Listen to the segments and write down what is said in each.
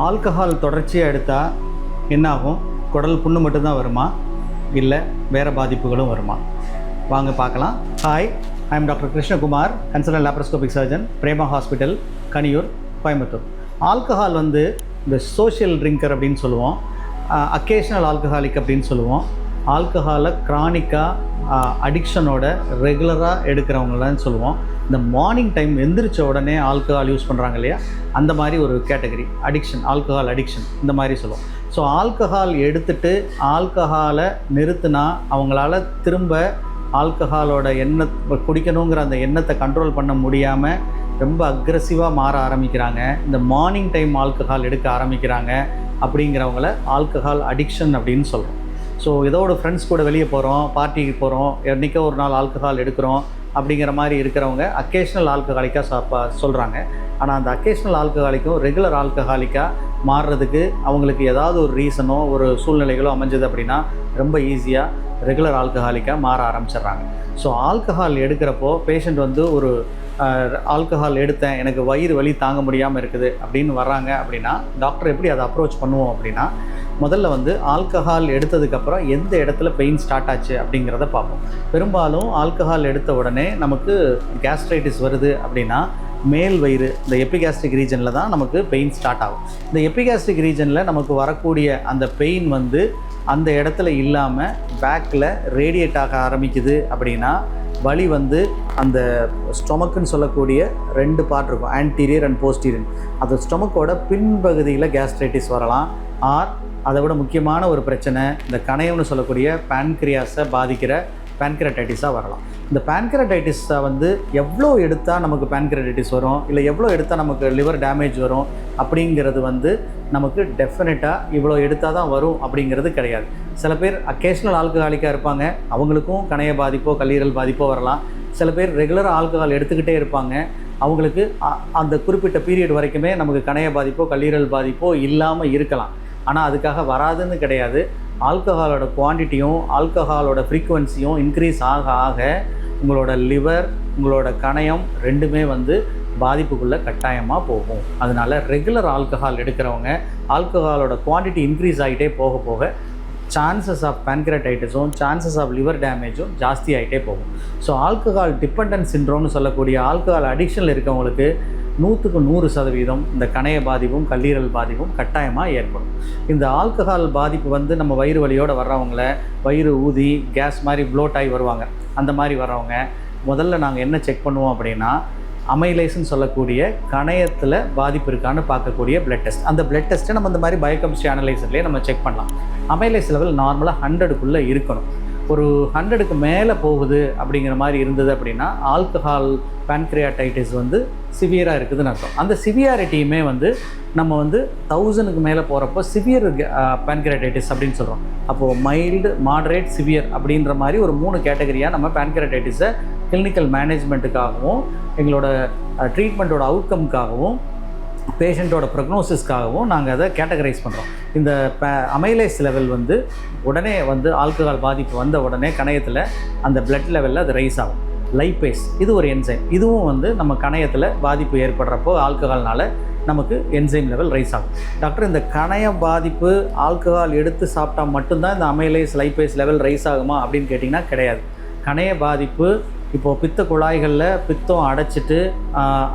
Alcohol தொடர்ச்சியாக எடுத்தால் என்னாகும்? குடல் புண்ணு மட்டும்தான் வருமா, இல்லை வேறு பாதிப்புகளும் வருமா? வாங்க பார்க்கலாம். Hi, I am doctor Krishnakumar, consultant laparoscopic surgeon, Prema hospital, Kaniyur, Coimbatore. Alcohol வந்து இந்த சோஷியல் ட்ரிங்கர் அப்படின்னு சொல்லுவோம், அக்கேஷனல் ஆல்கஹாலிக் அப்படின்னு சொல்லுவோம். ஆல்கஹாலை க்ரானிக்காக அடிக்ஷனோட ரெகுலராக எடுக்கிறவங்களான்னு சொல்லுவோம். இந்த மார்னிங் டைம் எந்திரிச்ச உடனே ஆல்கஹால் யூஸ் பண்ணுறாங்க இல்லையா, அந்த மாதிரி ஒரு கேட்டகரி அடிக்ஷன், ஆல்கஹால் அடிக்ஷன் இந்த மாதிரி சொல்லுவோம். ஸோ ஆல்கஹால் எடுத்துகிட்டு ஆல்கஹாலை நிறுத்தினா அவங்களால திரும்ப ஆல்கஹாலோட எண்ணெய் குடிக்கணுங்கிற அந்த எண்ணத்தை கண்ட்ரோல் பண்ண முடியாமல் ரொம்ப அக்ரெசிவாக மாற ஆரம்பிக்கிறாங்க. இந்த மார்னிங் டைம் ஆல்கஹால் எடுக்க ஆரம்பிக்கிறாங்க. அப்படிங்கிறவங்கள ஆல்கஹால் அடிக்ஷன் அப்படின்னு சொல்கிறோம். ஸோ ஏதோ ஒரு ஃப்ரெண்ட்ஸ் கூட வெளியே போகிறோம், பார்ட்டிக்கு போகிறோம், என்றைக்கோ ஒரு நாள் ஆல்கஹால் எடுக்கிறோம் அப்படிங்கிற மாதிரி இருக்கிறவங்க அக்கேஷ்னல் ஆல்கஹாலிக்காக சொல்கிறாங்க. ஆனால் அந்த அக்கேஷ்னல் ஆல்கஹாலிக்கும் ரெகுலர் ஆல்கஹாலிக்காக மாறுறதுக்கு அவங்களுக்கு ஏதாவது ஒரு ரீசனோ ஒரு சூழ்நிலைகளோ அமைஞ்சது அப்படின்னா ரொம்ப ஈஸியாக ரெகுலர் ஆல்கஹாலிக்காக மாற ஆரம்பிச்சிடுறாங்க. ஸோ ஆல்கஹால் எடுக்கிறப்போ பேஷண்ட் வந்து ஒரு ஆல்கஹால் எடுத்தேன், எனக்கு வயிறு வலி தாங்க முடியாமல் இருக்குது அப்படின்னு வர்றாங்க அப்படின்னா டாக்டர் எப்படி அதை அப்ரோச் பண்ணுவோம் அப்படின்னா, முதல்ல வந்து ஆல்கஹால் எடுத்ததுக்கப்புறம் எந்த இடத்துல பெயின் ஸ்டார்ட் ஆச்சு அப்படிங்கிறத பார்ப்போம். பெரும்பாலும் ஆல்கஹால் எடுத்த உடனே நமக்கு கேஸ்ட்ரைட்டிஸ் வருது அப்படின்னா மேல் வயிறு, இந்த எபிகாஸ்ட்ரிக் ரீஜனில் தான் நமக்கு பெயின் ஸ்டார்ட் ஆகும். இந்த எபிகாஸ்ட்ரிக் ரீஜனில் நமக்கு வரக்கூடிய அந்த பெயின் வந்து அந்த இடத்துல இல்லாமல் பேக்கில் ரேடியேட் ஆக ஆரம்பிக்குது அப்படின்னா வலி வந்து அந்த ஸ்டொமக்குன்னு சொல்லக்கூடிய 2 பார்ட் இருக்கும், ஆன்டீரியர் அண்ட் போஸ்டீரியர். அந்த ஸ்டொமக்கோட பின்பகுதியில் கேஸ்ட்ரைட்டிஸ் வரலாம். ஆர் அதை விட முக்கியமான ஒரு பிரச்சனை இந்த கணையம்னு சொல்லக்கூடிய பேன்க்ரியாஸை பாதிக்கிற பேன்க்ரியாடைட்டிஸாக வரலாம். இந்த பேன்க்ரியாடைட்டிஸை வந்து எவ்வளோ எடுத்தால் நமக்கு பேன்க்ரியாடைட்டிஸ் வரும், இல்லை எவ்வளோ எடுத்தால் நமக்கு லிவர் டேமேஜ் வரும் அப்படிங்கிறது வந்து நமக்கு டெஃபினட்டாக இவ்வளோ எடுத்தால் தான் வரும் அப்படிங்கிறது கிடையாது. சில பேர் அக்கேஷ்னல் ஆல்கஹாலிக்காக இருப்பாங்க, அவங்களுக்கும் கணைய பாதிப்போ கல்லீரல் பாதிப்போ வரலாம். சில பேர் ரெகுலராக ஆல்கஹால் எடுத்துக்கிட்டே இருப்பாங்க, அவங்களுக்கு அந்த குறிப்பிட்ட பீரியட் வரைக்குமே நமக்கு கணைய பாதிப்போ கல்லீரல் பாதிப்போ இல்லாமல் இருக்கலாம். ஆனால் அதுக்காக வராதுன்னு கிடையாது. ஆல்கஹாலோட குவான்டிட்டியும் ஆல்கஹாலோட ஃப்ரீக்குவன்சியும் இன்க்ரீஸ் ஆக ஆக உங்களோட லிவர், உங்களோட கணையம் ரெண்டுமே வந்து பாதிப்புக்குள்ளே கட்டாயமாக போகும். அதனால் ரெகுலர் ஆல்கஹால் எடுக்கிறவங்க ஆல்கஹாலோட குவான்டிட்டி இன்க்ரீஸ் ஆகிட்டே போக போக சான்சஸ் ஆஃப் பேன்க்ரியாடைட்டிஸும் சான்சஸ் ஆஃப் லிவர் டேமேஜும் ஜாஸ்தி ஆகிட்டே போகும். ஸோ ஆல்கஹால் டிபெண்டன்ஸ் சிண்ட்ரோம்னு சொல்லக்கூடிய ஆல்கஹால் அடிக்ஷனில் இருக்கவங்களுக்கு 100க்கு 100% இந்த கணைய பாதிப்பும் கல்லீரல் பாதிப்பும் கட்டாயமாக ஏற்படும். இந்த ஆல்கஹால் பாதிப்பு வந்து நம்ம வயிறு வலியோடு வர்றவங்கள, வயிறு ஊதி கேஸ் மாதிரி ப்ளோட் ஆகி வருவாங்க, அந்த மாதிரி வர்றவங்க முதல்ல நாங்கள் என்ன செக் பண்ணுவோம் அப்படின்னா அமைலேஸ்ன்னு சொல்லக்கூடிய கணையத்தில் பாதிப்பு இருக்கான்னு பார்க்கக்கூடிய பிளட் டெஸ்ட். அந்த பிளட் டெஸ்ட்டை நம்ம இந்த மாதிரி பயோகெமிஸ்ட்ரி அனலைசர்லேயே நம்ம செக் பண்ணலாம். அமைலேஸ் லெவல் நார்மலாக 100க்குள்ளே இருக்கணும். ஒரு 100க்கு மேலே போகுது அப்படிங்கிற மாதிரி இருந்தது அப்படின்னா ஆல்கஹால் பேன்க்ரியாடைட்டிஸ் வந்து சிவியராக இருக்குதுன்னு அர்த்தம். அந்த சிவியாரிட்டியுமே வந்து நம்ம வந்து 1000க்கு மேலே போகிறப்போ சிவியர் பேன்க்ரியாடைட்டிஸ் அப்படின்னு சொல்கிறோம். அப்போது மைல்டு, மாடரேட், சிவியர் அப்படின்ற மாதிரி ஒரு 3 கேட்டகரியாக நம்ம பேன்க்ரியாடைட்டிஸை கிளினிக்கல் மேனேஜ்மெண்ட்டுக்காகவும் எங்களோட ட்ரீட்மெண்ட்டோட அவுட்கம்காகவும் பேஷண்ட்டோட ப்ரொக்னோசிஸ்க்காகவும் நாங்கள் அதை கேட்டகரைஸ் பண்ணுறோம். இந்த அமைலேஸ் லெவல் வந்து உடனே வந்து ஆல்கஹால் பாதிப்பு வந்த உடனே கணையத்தில் அந்த பிளட் லெவலில் அது ரைஸ் ஆகும். லைப்பேஸ் இது ஒரு என்சைம், இதுவும் வந்து நம்ம கணையத்தில் பாதிப்பு ஏற்படுறப்போ ஆல்கஹால்னால நமக்கு என்சைம் லெவல் ரைஸ் ஆகும். டாக்டர், இந்த கணைய பாதிப்பு ஆல்கஹால் எடுத்து சாப்பிட்டா மட்டும்தான் இந்த அமைலேஸ் லைப்பேஸ் லெவல் ரைஸ் ஆகுமா அப்படின்னு கேட்டிங்கன்னா கிடையாது. கணைய பாதிப்பு இப்போது பித்த குழாய்களில் பித்தம் அடைச்சிட்டு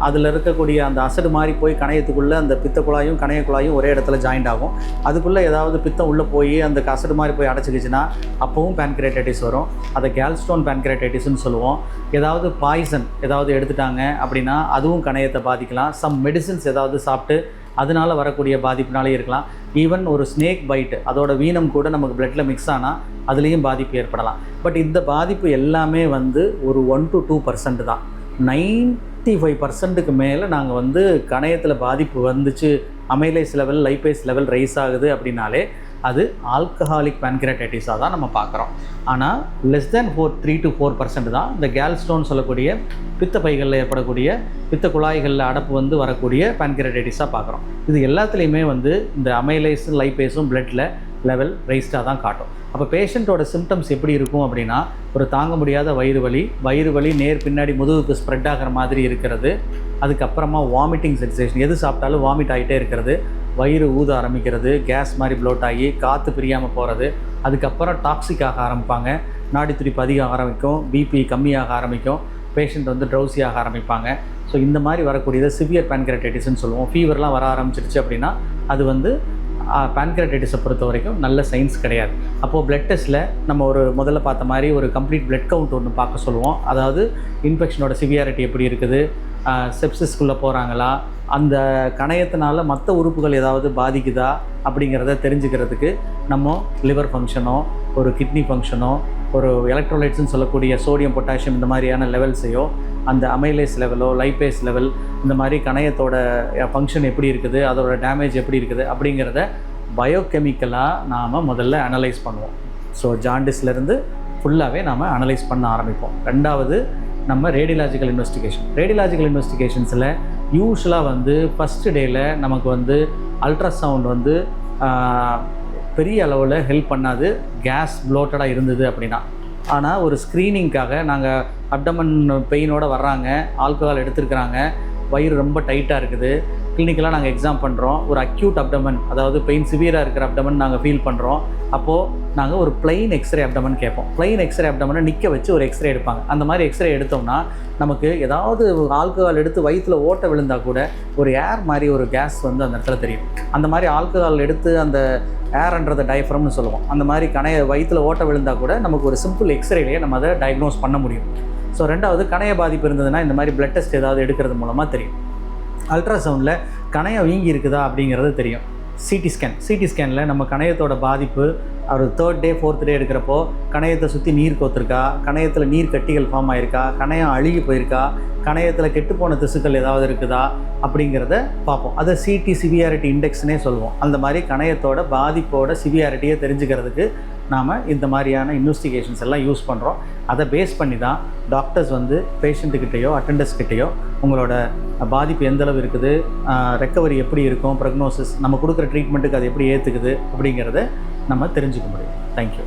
அதில் இருக்கக்கூடிய அந்த அசடு மாதிரி போய் கணையத்துக்குள்ளே அந்த பித்த குழாயும் கணைய குழாயும் ஒரே இடத்துல ஜாயிண்ட் ஆகும். அதுக்குள்ளே ஏதாவது பித்தம் உள்ளே போய் அந்த அசடு மாதிரி போய் அடைச்சிக்கிச்சுன்னா அப்போவும் பேன்க்ரியாடைட்டிஸ் வரும். அதை கேல்ஸ்டோன் பேன்க்ரியாடைட்டிஸ்னு சொல்லுவோம். ஏதாவது பாய்சன் ஏதாவது எடுத்துட்டாங்க அப்படின்னா அதுவும் கணையத்தை பாதிக்கலாம். சம் மெடிசின்ஸ் ஏதாவது சாப்பிட்டு அதனால் வரக்கூடிய பாதிப்புனாலே இருக்கலாம். ஈவன் ஒரு ஸ்னேக் பைட்டு, அதோட வீனம் கூட நமக்கு பிளட்டில் மிக்ஸ் ஆனால் அதுலேயும் பாதிப்பு ஏற்படலாம். பட் இந்த பாதிப்பு எல்லாமே வந்து ஒரு 1 to 2% தான். 95%க்கு மேலே நாங்கள் வந்து கணையத்தில் பாதிப்பு வந்துச்சு, amylase level, lipase level rise ஆகுது அப்படின்னாலே அது ஆல்கஹாலிக் பேன்க்ரியாடைட்டிஸாக தான் நம்ம பார்க்குறோம். ஆனால் லெஸ் தேன் 3 to 4% தான் இந்த கேல்ஸ்டோன் சொல்லக்கூடிய பித்த பைகளில் ஏற்படக்கூடிய பித்த குழாய்களில் அடப்பு வந்து வரக்கூடிய பேன்க்ரியாடைட்டிஸாக பார்க்குறோம். இது எல்லாத்துலேயுமே வந்து இந்த அமைலேஸும் லைப்பேஸும் பிளட்டில் லெவல் ரைஸ்டாக தான் காட்டும். அப்போ பேஷண்ட்டோட சிம்டம்ஸ் எப்படி இருக்கும் அப்படின்னா, ஒரு தாங்க முடியாத வயிறு வலி நேர் பின்னாடி முதுகுக்கு ஸ்ப்ரெட் ஆகிற மாதிரி இருக்கிறது, அதுக்கப்புறமா வாமிட்டிங் சென்சேஷன், எது சாப்பிட்டாலும் வாமிட் ஆகிட்டே இருக்கிறது, வயிறு ஊத ஆரம்பிக்கிறது, கேஸ் மாதிரி ப்ளோட் ஆகி காற்று பிரியாமல் போகிறது, அதுக்கப்புறம் டாக்ஸிக் ஆக ஆரம்பிப்பாங்க, நாடி துடிப்பு அதிகம் ஆரம்பிக்கும், பிபி கம்மியாக ஆரம்பிக்கும், பேஷண்ட் வந்து ட்ரௌசியாக ஆரம்பிப்பாங்க. ஸோ இந்த மாதிரி வரக்கூடியது சிவியர் பேன்கிரேட்டைட்டிஸ்ன்னு சொல்லுவோம். ஃபீவர்லாம் வர ஆரம்பிச்சிருச்சு அப்படின்னா அது வந்து பேன்கிரேட்டைட்டிஸை பொறுத்த வரைக்கும் நல்ல சைன்ஸ் கிடையாது. அப்போது பிளட் டெஸ்ட்டில் நம்ம ஒரு முதல்ல பார்த்த மாதிரி ஒரு கம்ப்ளீட் பிளட் கவுண்ட் ஒன்று பார்க்க சொல்லுவோம். அதாவது இன்ஃபெக்ஷனோட சிவியாரிட்டி எப்படி இருக்குது, செப்சிஸ்குள்ளே போகிறாங்களா, அந்த கணையத்தினால மற்ற உறுப்புகள் ஏதாவது பாதிக்குதா அப்படிங்கிறத தெரிஞ்சுக்கிறதுக்கு நம்ம லிவர் ஃபங்க்ஷனோ ஒரு கிட்னி ஃபங்க்ஷனோ ஒரு எலக்ட்ரோலைட்ஸ்னு சொல்லக்கூடிய சோடியம் பொட்டாசியம் இந்த மாதிரியான லெவல்ஸையோ அந்த அமைலேஸ் லெவலோ லைப்பேஸ் லெவல் இந்த மாதிரி கணையத்தோட ஃபங்க்ஷன் எப்படி இருக்குது, அதோட டேமேஜ் எப்படி இருக்குது அப்படிங்கிறத பயோகெமிக்கலாக நாம் முதல்ல அனலைஸ் பண்ணுவோம். ஸோ ஜாண்டிஸ்லேருந்து ஃபுல்லாகவே நாம் அனலைஸ் பண்ண ஆரம்பிப்போம். ரெண்டாவது நம்ம ரேடியலாஜிக்கல் இன்வெஸ்டிகேஷன்ஸில் யூஸ்வலாக வந்து ஃபஸ்ட்டு டேயில் நமக்கு வந்து அல்ட்ராசவுண்ட் வந்து பெரிய அளவில் ஹெல்ப் பண்ணாது கேஸ் ப்ளோட்டடாக இருந்தது அப்படின்னா. ஆனால் ஒரு ஸ்க்ரீனிங்காக நாங்கள் அப்டமன் பெயினோடு வர்றாங்க, ஆல்கஹால் எடுத்துருக்குறாங்க, வயிறு ரொம்ப டைட்டாக இருக்குது, கிளினிக்கலாக நாங்கள் எக்ஸாம் பண்ணுறோம், ஒரு அக்யூட் அப்டமன் அதாவது பெயின் சிவியராக இருக்கிற அப்டமன் நாங்கள் ஃபீல் பண்ணுறோம். அப்போது நாங்கள் ஒரு பிளைன் எக்ஸ்ரே அப்டமன் கேட்போம். பிளைன் எக்ஸ்ரே அப்டமனை நிற்க வச்சு ஒரு எக்ஸ்ரே எடுப்பாங்க. அந்த மாதிரி எக்ஸ்ரே எடுத்தோம்னா நமக்கு ஏதாவது ஆல்கஹால் எடுத்து வயிற்றில் ஓட்ட விழுந்தால் கூட ஒரு ஏர் மாதிரி ஒரு கேஸ் வந்து அந்த இடத்துல தெரியும். அந்த மாதிரி ஆல்கஹால் எடுத்து அந்த ஏர்ன்றதை டயஃப்ரம்னு சொல்லுவோம். அந்த மாதிரி கணைய வயிற்றில் ஓட்ட விழுந்தால் கூட நமக்கு ஒரு சிம்பிள் எக்ஸ்ரேலேயே நம்ம அதை டயக்னோஸ் பண்ண முடியும். ஸோ ரெண்டாவது கணைய பாதிப்பு இருந்ததுன்னா இந்த மாதிரி பிளட் டெஸ்ட் ஏதாவது எடுக்கிறது மூலமாக தெரியும். அல்ட்ராசவுண்டில் கணையம் வீங்கி இருக்குதா அப்படிங்கிறது தெரியும். சிடி ஸ்கேனில் நம்ம கணையத்தோட பாதிப்பு ஒரு 3rd டே 4th டே எடுக்கிறப்போ கணையத்தை சுற்றி நீர் கோத்துருக்கா, கணையத்தில் நீர் கட்டிகள் ஃபார்ம் ஆகிருக்கா, கணையம் அழுகி போயிருக்கா, கணையத்தில் கெட்டுப்போன திசுக்கள் ஏதாவது இருக்குதா அப்படிங்கிறத பார்ப்போம். அதை சிடி சிவியாரிட்டி இண்டெக்ஸ்னே சொல்லுவோம். அந்த மாதிரி கணையத்தோட பாதிப்போட சிவியாரிட்டியை தெரிஞ்சுக்கிறதுக்கு நாம் இந்த மாதிரியான இன்வெஸ்டிகேஷன்ஸ் எல்லாம் யூஸ் பண்ணுறோம். அதை பேஸ் பண்ணி தான் டாக்டர்ஸ் வந்து பேஷண்ட்டுக்கிட்டேயோ அட்டெண்டர்ஸ்கிட்டேயோ உங்களோட பாதிப்பு எந்தளவு இருக்குது, ரெக்கவரி எப்படி இருக்கும், ப்ரக்னோசிஸ் நம்ம கொடுக்குற ட்ரீட்மெண்ட்டுக்கு அது எப்படி ஏற்றுக்குது அப்படிங்கிறத நம்ம தெரிஞ்சுக்க முடியும். தேங்க்யூ.